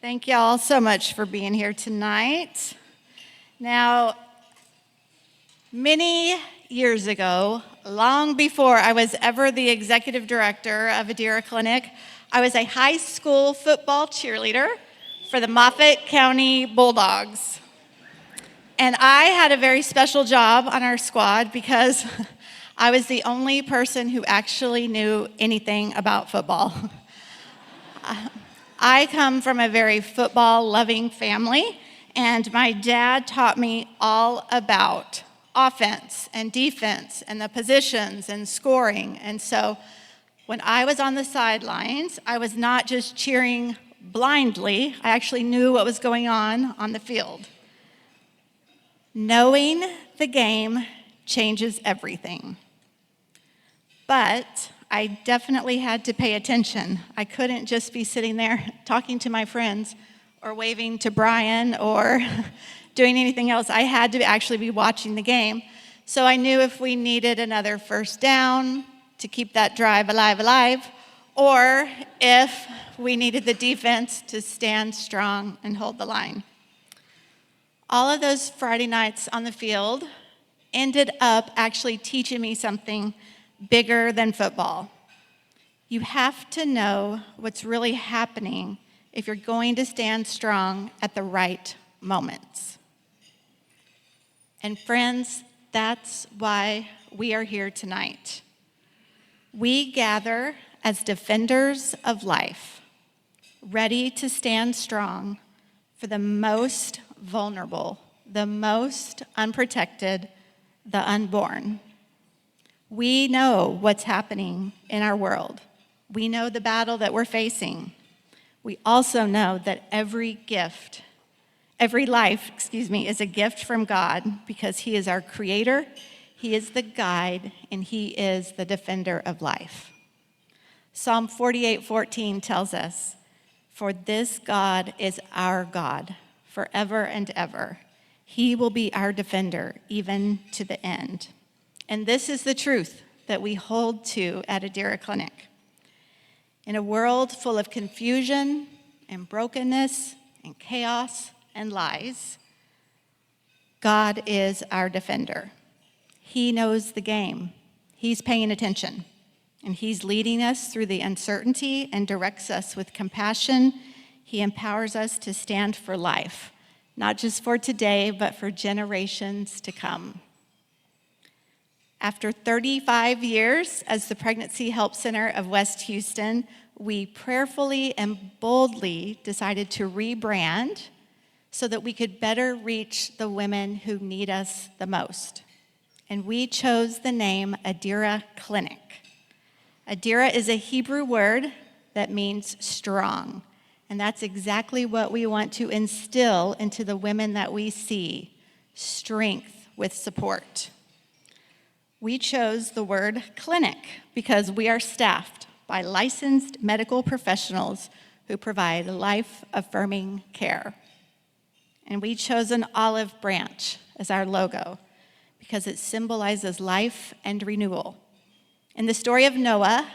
Thank you all so much for being here tonight. Now, many years ago, long before I was ever the executive director of Adira Clinic, I was a high school football cheerleader for the Moffat County Bulldogs. And I had a very special job on our squad because I was the only person who actually knew anything about football. I come from a very football-loving family, and my dad taught me all about offense and defense and the positions and scoring. And so when I was on the sidelines, I was not just cheering blindly. I actually knew what was going on the field. Knowing the game changes everything. But I definitely had to pay attention. I couldn't just be sitting there talking to my friends or waving to Brian or doing anything else. I had to actually be watching the game. So I knew if we needed another first down to keep that drive alive, or if we needed the defense to stand strong and hold the line. All of those Friday nights on the field ended up actually teaching me something bigger than football. You have to know what's really happening if you're going to stand strong at the right moments. And friends, that's why we are here tonight. We gather as defenders of life, ready to stand strong for the most vulnerable, the most unprotected, the unborn. We know what's happening in our world. We know the battle that we're facing. We also know that every life, is a gift from God because He is our creator, He is the guide, and He is the defender of life. Psalm 48:14 tells us, "For this God is our God forever and ever. He will be our defender even to the end." And this is the truth that we hold to at Adira Clinic. In a world full of confusion and brokenness and chaos and lies, God is our defender. He knows the game. He's paying attention, and He's leading us through the uncertainty and directs us with compassion. He empowers us to stand for life, not just for today, but for generations to come. After 35 years as the Pregnancy Help Center of West Houston, we prayerfully and boldly decided to rebrand so that we could better reach the women who need us the most. And we chose the name Adira Clinic. Adira is a Hebrew word that means strong. And that's exactly what we want to instill into the women that we see, strength with support. We chose the word clinic because we are staffed by licensed medical professionals who provide life-affirming care. And we chose an olive branch as our logo because it symbolizes life and renewal. In the story of Noah,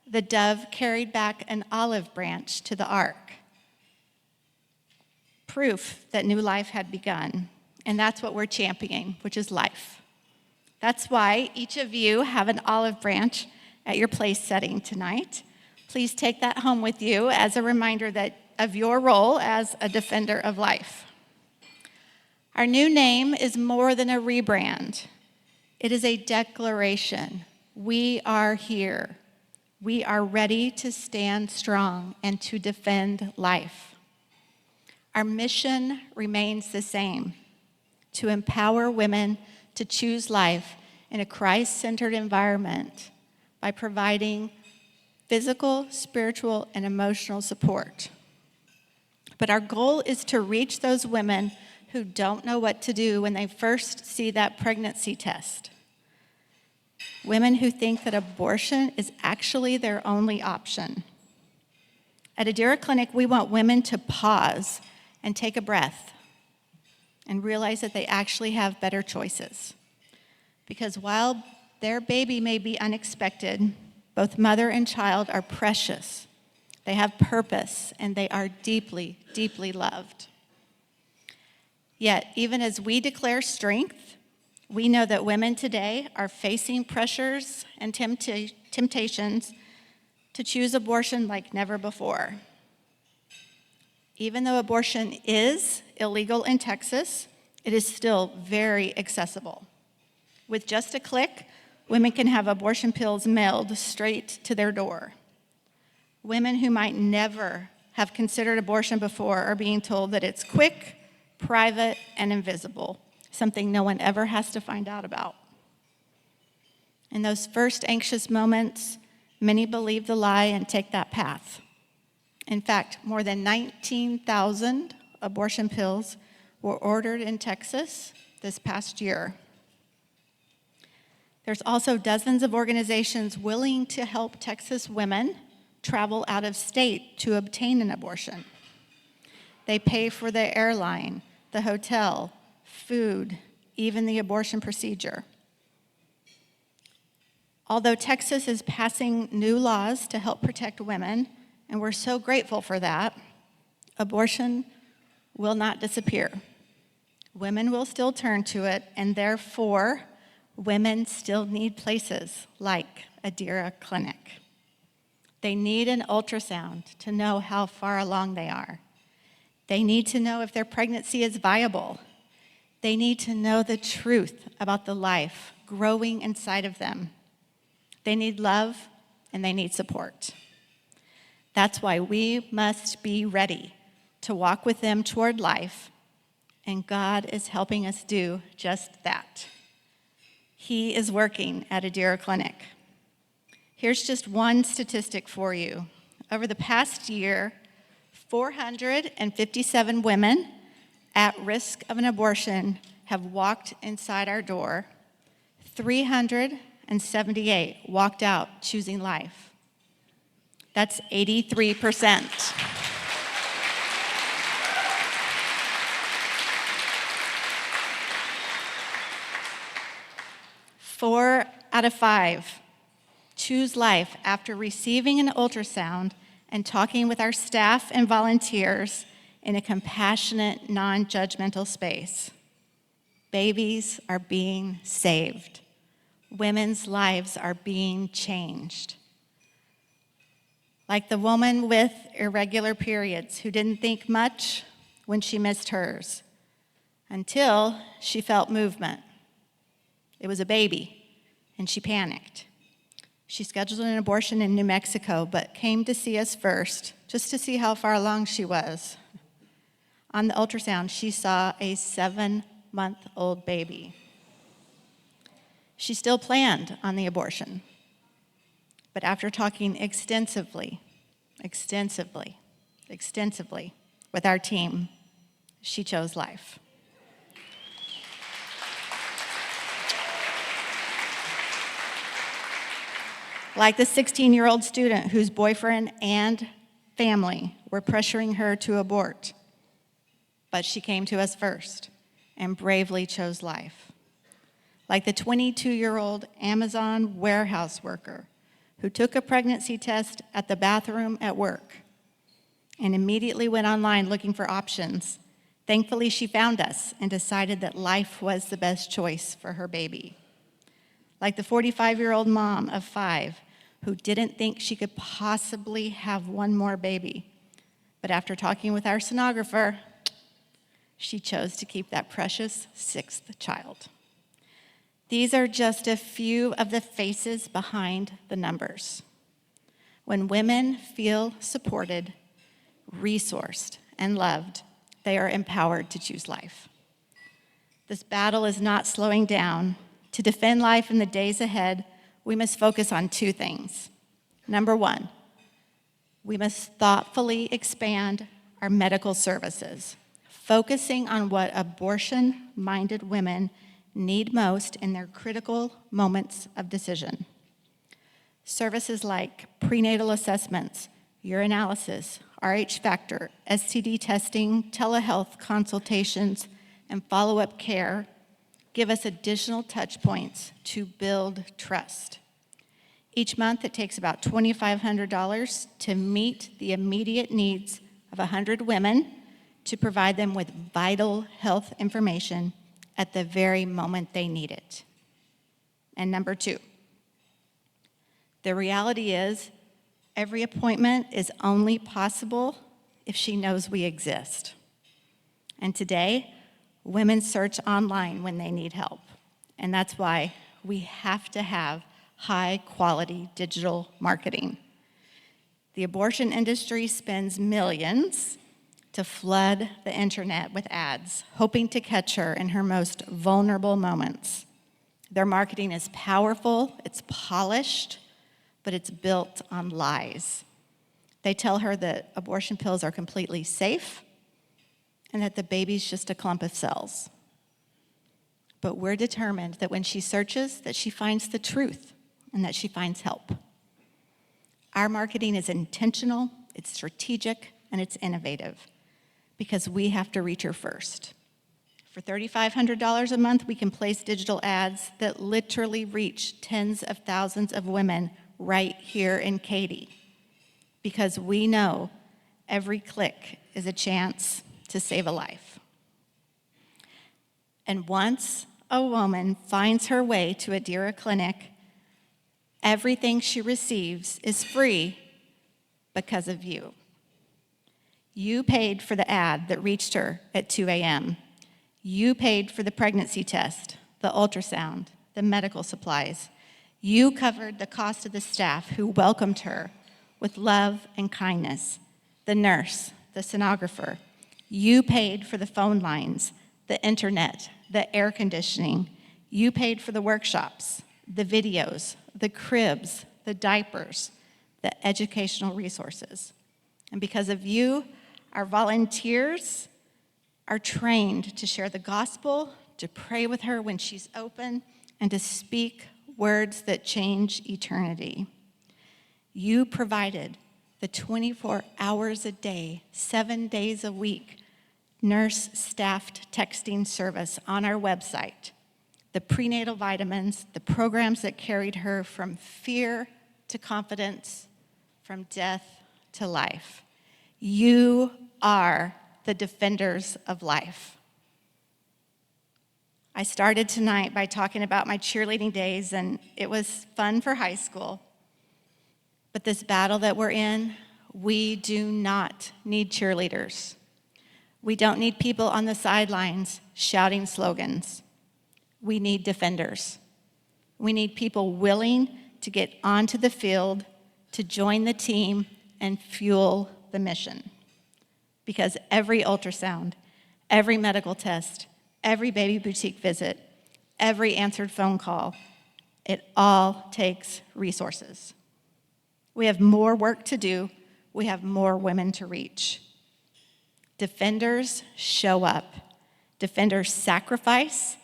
the dove carried back an olive branch to the ark, proof that new life had begun. And that's what we're championing, which is life. That's why each of you have an olive branch at your place setting tonight. Please take that home with you as a reminder of your role as a defender of life. Our new name is more than a rebrand. It is a declaration. We are here. We are ready to stand strong and to defend life. Our mission remains the same: to empower women to choose life in a Christ-centered environment by providing physical, spiritual, and emotional support. But our goal is to reach those women who don't know what to do when they first see that pregnancy test. Women who think that abortion is actually their only option. At Adira Clinic, we want women to pause and take a breath and realize that they actually have better choices. Because while their baby may be unexpected, both mother and child are precious. They have purpose, and they are deeply, deeply loved. Yet, even as we declare strength, we know that women today are facing pressures and temptations to choose abortion like never before. Even though abortion is illegal in Texas, it is still very accessible. With just a click, women can have abortion pills mailed straight to their door. Women who might never have considered abortion before are being told that it's quick, private, and invisible, something no one ever has to find out about. In those first anxious moments, many believe the lie and take that path. In fact, more than 19,000 abortion pills were ordered in Texas this past year. There's also dozens of organizations willing to help Texas women travel out of state to obtain an abortion. They pay for the airline, the hotel, food, even the abortion procedure. Although Texas is passing new laws to help protect women, and we're so grateful for that, abortion will not disappear. Women will still turn to it, and therefore, women still need places like Adira Clinic. They need an ultrasound to know how far along they are. They need to know if their pregnancy is viable. They need to know the truth about the life growing inside of them. They need love, and they need support. That's why we must be ready to walk with them toward life, and God is helping us do just that. He is working at Adira Clinic. Here's just one statistic for you. Over the past year, 457 women at risk of an abortion have walked inside our door. 378 walked out choosing life. That's 83%. Four out of 5 choose life after receiving an ultrasound and talking with our staff and volunteers in a compassionate, non-judgmental space. Babies are being saved. Women's lives are being changed. Like the woman with irregular periods who didn't think much when she missed hers until she felt movement. It was a baby, and she panicked. She scheduled an abortion in New Mexico, but came to see us first, just to see how far along she was. On the ultrasound, she saw a 7-month-old baby. She still planned on the abortion, but after talking extensively with our team, she chose life. Like the 16-year-old student whose boyfriend and family were pressuring her to abort, but she came to us first and bravely chose life. Like the 22-year-old Amazon warehouse worker who took a pregnancy test at the bathroom at work and immediately went online looking for options. Thankfully, she found us and decided that life was the best choice for her baby. Like the 45-year-old mom of 5 who didn't think she could possibly have one more baby, but after talking with our sonographer, she chose to keep that precious 6th child. These are just a few of the faces behind the numbers. When women feel supported, resourced, and loved, they are empowered to choose life. This battle is not slowing down. To defend life in the days ahead, we must focus on 2 things. Number 1, we must thoughtfully expand our medical services, focusing on what abortion-minded women need most in their critical moments of decision. Services like prenatal assessments, urinalysis, RH factor, STD testing, telehealth consultations, and follow-up care give us additional touch points to build trust. Each month, it takes about $2,500 to meet the immediate needs of 100 women to provide them with vital health information at the very moment they need it. And number two, the reality is every appointment is only possible if she knows we exist. And today, women search online when they need help. And that's why we have to have high-quality digital marketing. The abortion industry spends millions to flood the internet with ads, hoping to catch her in her most vulnerable moments. Their marketing is powerful, it's polished, but it's built on lies. They tell her that abortion pills are completely safe and that the baby's just a clump of cells. But we're determined that when she searches, that she finds the truth and that she finds help. Our marketing is intentional, it's strategic, and it's innovative because we have to reach her first. For $3,500 a month, we can place digital ads that literally reach tens of thousands of women right here in Katy because we know every click is a chance to save a life. And once a woman finds her way to Adira Clinic, everything she receives is free because of you. You paid for the ad that reached her at 2 a.m. You paid for the pregnancy test, the ultrasound, the medical supplies. You covered the cost of the staff who welcomed her with love and kindness, the nurse, the sonographer. You paid for the phone lines, the internet, the air conditioning. You paid for the workshops, the videos, the cribs, the diapers, the educational resources. And because of you, our volunteers are trained to share the gospel, to pray with her when she's open, and to speak words that change eternity. You provided the 24 hours a day, 7 days a week, nurse-staffed texting service on our website, the prenatal vitamins, the programs that carried her from fear to confidence, from death to life. You are the defenders of life. I started tonight by talking about my cheerleading days, and it was fun for high school. But this battle that we're in, we do not need cheerleaders. We don't need people on the sidelines shouting slogans. We need defenders. We need people willing to get onto the field, to join the team, and fuel the mission. Because every ultrasound, every medical test, every baby boutique visit, every answered phone call, it all takes resources. We have more work to do. We have more women to reach. Defenders show up. Defenders sacrifice.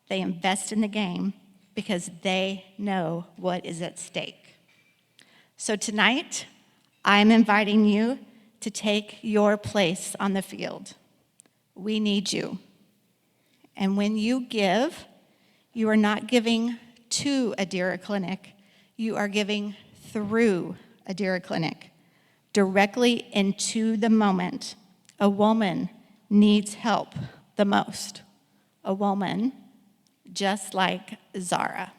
They invest in the game because they know what is at stake. So tonight, I'm inviting you to take your place on the field. We need you. And when you give, you are not giving to Adira Clinic. You are giving through Adira Clinic, directly into the moment a woman needs help the most. A woman just like Zara.